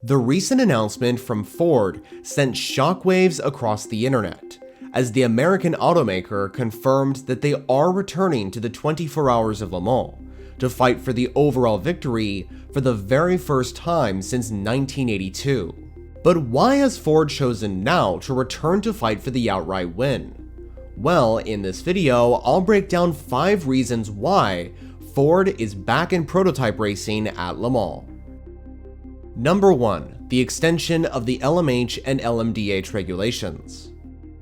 The recent announcement from Ford sent shockwaves across the internet, as the American automaker confirmed that they are returning to the 24 Hours of Le Mans to fight for the overall victory for the very first time since 1982. But why has Ford chosen now to return to fight for the outright win? Well, in this video, I'll break down 5 reasons why Ford is back in prototype racing at Le Mans. Number 1. The extension of the LMH and LMDH regulations.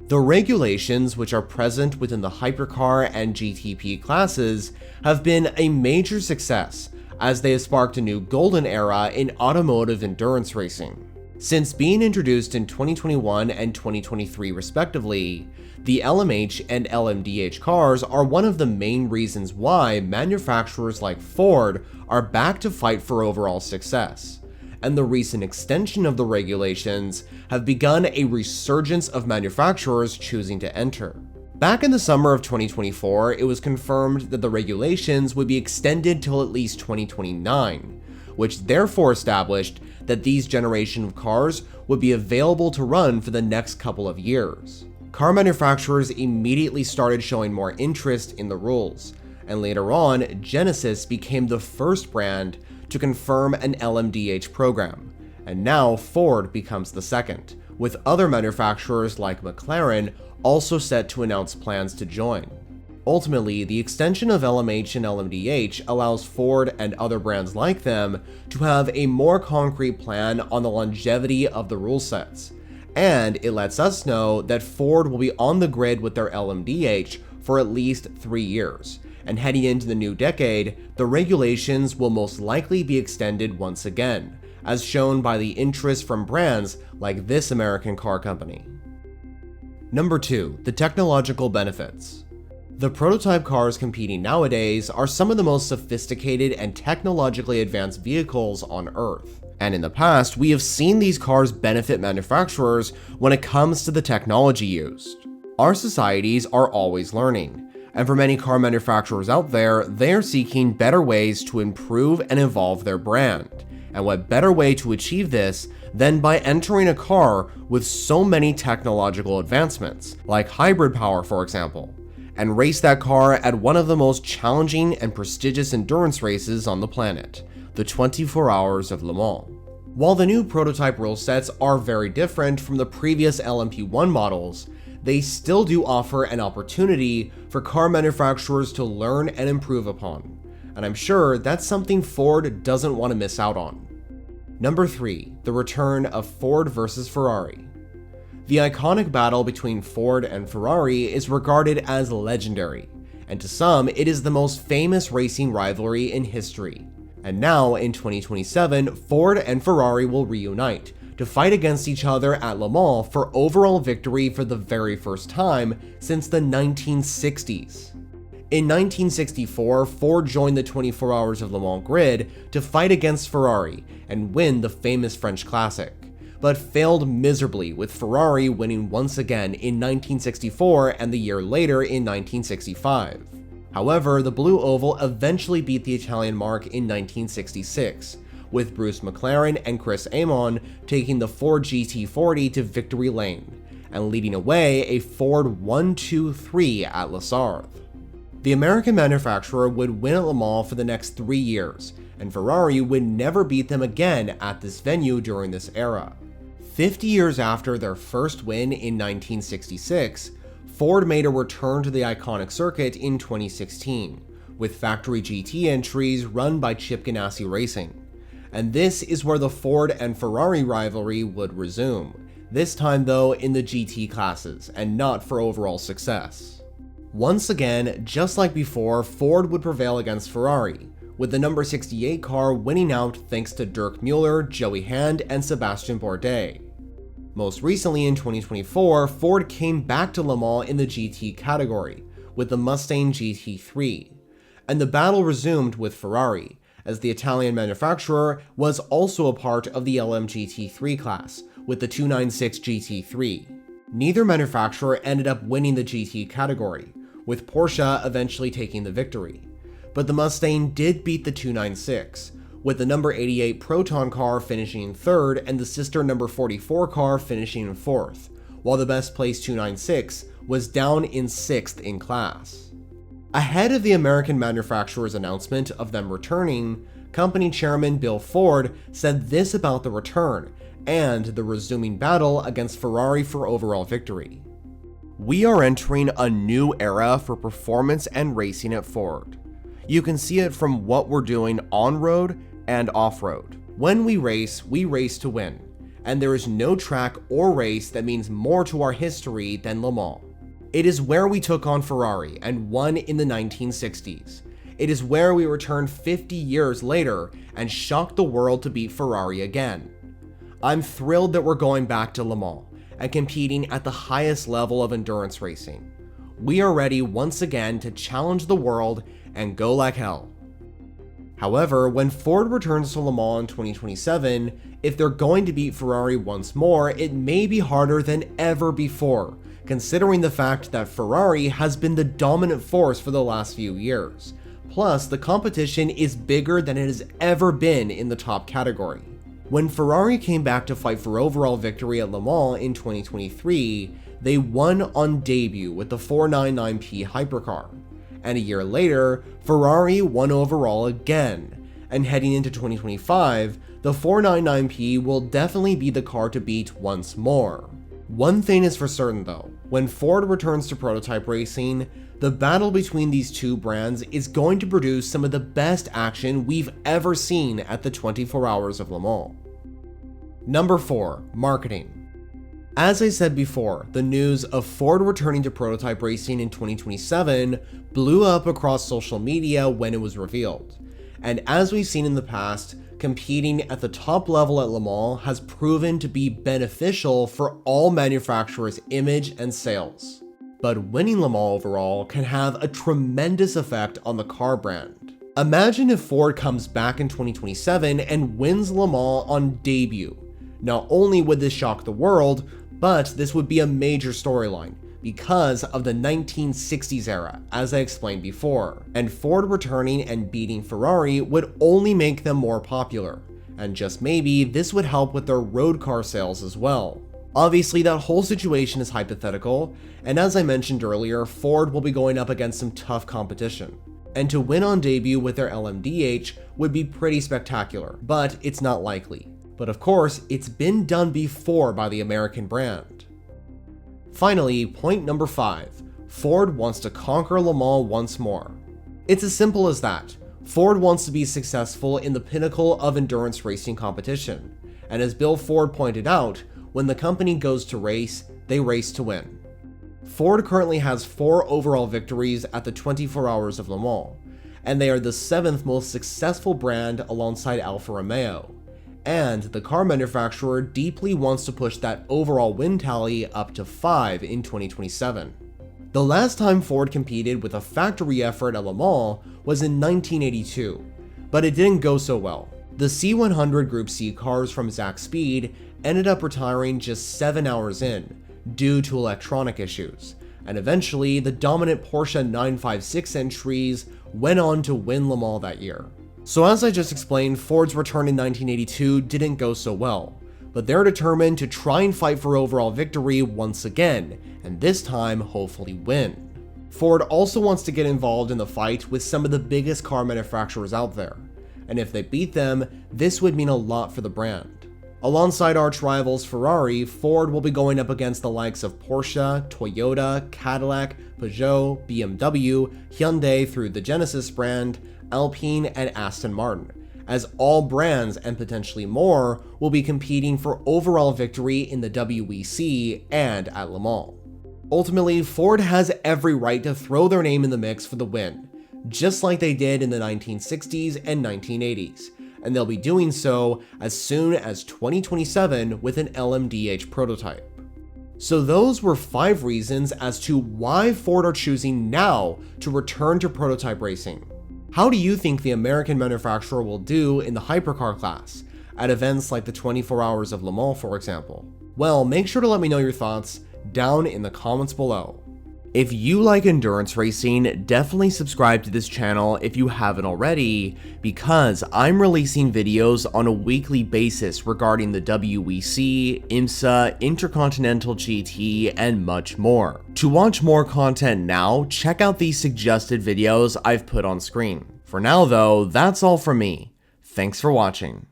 The regulations, which are present within the hypercar and GTP classes, have been a major success as they have sparked a new golden era in automotive endurance racing. Since being introduced in 2021 and 2023 respectively, the LMH and LMDH cars are one of the main reasons why manufacturers like Ford are back to fight for overall success, and the recent extension of the regulations have begun a resurgence of manufacturers choosing to enter. Back in the summer of 2024, it was confirmed that the regulations would be extended till at least 2029, which therefore established that these generation of cars would be available to run for the next couple of years. Car manufacturers immediately started showing more interest in the rules, and later on, Genesis became the first brand to confirm an LMDH program, and now Ford becomes the second, with other manufacturers like McLaren also set to announce plans to join. Ultimately, the extension of LMH and LMDH allows Ford and other brands like them to have a more concrete plan on the longevity of the rule sets, and it lets us know that Ford will be on the grid with their LMDH for at least 3 years, and heading into the new decade, the regulations will most likely be extended once again, as shown by the interest from brands like this American car company. Number 2. The technological benefits. The prototype cars competing nowadays are some of the most sophisticated and technologically advanced vehicles on Earth, and in the past, we have seen these cars benefit manufacturers when it comes to the technology used. Our societies are always learning, and for many car manufacturers out there, they are seeking better ways to improve and evolve their brand. And what better way to achieve this than by entering a car with so many technological advancements, like hybrid power for example, and race that car at one of the most challenging and prestigious endurance races on the planet, the 24 Hours of Le Mans. While the new prototype rule sets are very different from the previous LMP1 models, they still do offer an opportunity for car manufacturers to learn and improve upon, and I'm sure that's something Ford doesn't want to miss out on. Number 3. The return of Ford versus Ferrari. The iconic battle between Ford and Ferrari is regarded as legendary, and to some, it is the most famous racing rivalry in history. And now, in 2027, Ford and Ferrari will reunite to fight against each other at Le Mans for overall victory for the very first time since the 1960s. In 1964, Ford joined the 24 Hours of Le Mans grid to fight against Ferrari and win the famous French Classic, but failed miserably, with Ferrari winning once again in 1964 and the year later in 1965. However, the Blue Oval eventually beat the Italian mark in 1966, with Bruce McLaren and Chris Amon taking the Ford GT40 to victory lane, and leading away a Ford 1-2-3 at Le Sarthe. The American manufacturer would win at Le Mans for the next 3 years, and Ferrari would never beat them again at this venue during this era. 50 years after their first win in 1966, Ford made a return to the iconic circuit in 2016, with factory GT entries run by Chip Ganassi Racing. And this is where the Ford and Ferrari rivalry would resume, this time though in the GT classes, and not for overall success. Once again, just like before, Ford would prevail against Ferrari, with the number 68 car winning out thanks to Dirk Mueller, Joey Hand, and Sebastian Bourdais. Most recently in 2024, Ford came back to Le Mans in the GT category, with the Mustang GT3, and the battle resumed with Ferrari, as the Italian manufacturer was also a part of the LMGT3 class, with the 296 GT3. Neither manufacturer ended up winning the GT category, with Porsche eventually taking the victory, but the Mustang did beat the 296, with the number 88 Proton car finishing in 3rd and the sister number 44 car finishing in 4th, while the best place 296 was down in 6th in class. Ahead of the American manufacturer's announcement of them returning, company chairman Bill Ford said this about the return and the resuming battle against Ferrari for overall victory. "We are entering a new era for performance and racing at Ford. You can see it from what we're doing on-road and off-road. When we race to win, and there is no track or race that means more to our history than Le Mans. It is where we took on Ferrari and won in the 1960s. It is where we returned 50 years later and shocked the world to beat Ferrari again. I'm thrilled that we're going back to Le Mans and competing at the highest level of endurance racing. We are ready once again to challenge the world and go like hell." However, when Ford returns to Le Mans in 2027, if they're going to beat Ferrari once more, it may be harder than ever before, considering the fact that Ferrari has been the dominant force for the last few years. Plus, the competition is bigger than it has ever been in the top category. When Ferrari came back to fight for overall victory at Le Mans in 2023, they won on debut with the 499P hypercar. And a year later, Ferrari won overall again. And heading into 2025, the 499P will definitely be the car to beat once more. One thing is for certain though, when Ford returns to prototype racing, the battle between these two brands is going to produce some of the best action we've ever seen at the 24 Hours of Le Mans. Number 4. Marketing. As I said before, the news of Ford returning to prototype racing in 2027 blew up across social media when it was revealed. And as we've seen in the past, competing at the top level at Le Mans has proven to be beneficial for all manufacturers' image and sales. But winning Le Mans overall can have a tremendous effect on the car brand. Imagine if Ford comes back in 2027 and wins Le Mans on debut. Not only would this shock the world, but this would be a major storyline because of the 1960s era, as I explained before, and Ford returning and beating Ferrari would only make them more popular, and just maybe this would help with their road car sales as well. Obviously, that whole situation is hypothetical, and as I mentioned earlier, Ford will be going up against some tough competition. And to win on debut with their LMDH would be pretty spectacular, but it's not likely. But of course, it's been done before by the American brand. Finally, point number 5. Ford wants to conquer Le Mans once more. It's as simple as that. Ford wants to be successful in the pinnacle of endurance racing competition. And as Bill Ford pointed out, when the company goes to race, they race to win. Ford currently has 4 overall victories at the 24 Hours of Le Mans, and they are the 7th most successful brand alongside Alfa Romeo. And the car manufacturer deeply wants to push that overall win tally up to 5 in 2027. The last time Ford competed with a factory effort at Le Mans was in 1982, but it didn't go so well. The C100 Group C cars from Zack Speed ended up retiring just 7 hours in, due to electronic issues, and eventually the dominant Porsche 956 entries went on to win Le Mans that year. So as I just explained, Ford's return in 1982 didn't go so well, but they're determined to try and fight for overall victory once again, and this time hopefully win. Ford also wants to get involved in the fight with some of the biggest car manufacturers out there, and if they beat them, this would mean a lot for the brand. Alongside arch rivals Ferrari, Ford will be going up against the likes of Porsche, Toyota, Cadillac, Peugeot, BMW, Hyundai through the Genesis brand, Alpine, and Aston Martin, as all brands and potentially more will be competing for overall victory in the WEC and at Le Mans. Ultimately, Ford has every right to throw their name in the mix for the win, just like they did in the 1960s and 1980s, and they'll be doing so as soon as 2027 with an LMDH prototype. So those were 5 reasons as to why Ford are choosing now to return to prototype racing. How do you think the American manufacturer will do in the hypercar class, at events like the 24 Hours of Le Mans, for example? Well, make sure to let me know your thoughts down in the comments below. If you like endurance racing, definitely subscribe to this channel if you haven't already, because I'm releasing videos on a weekly basis regarding the WEC, IMSA, Intercontinental GT, and much more. To watch more content now, check out these suggested videos I've put on screen. For now though, that's all from me. Thanks for watching.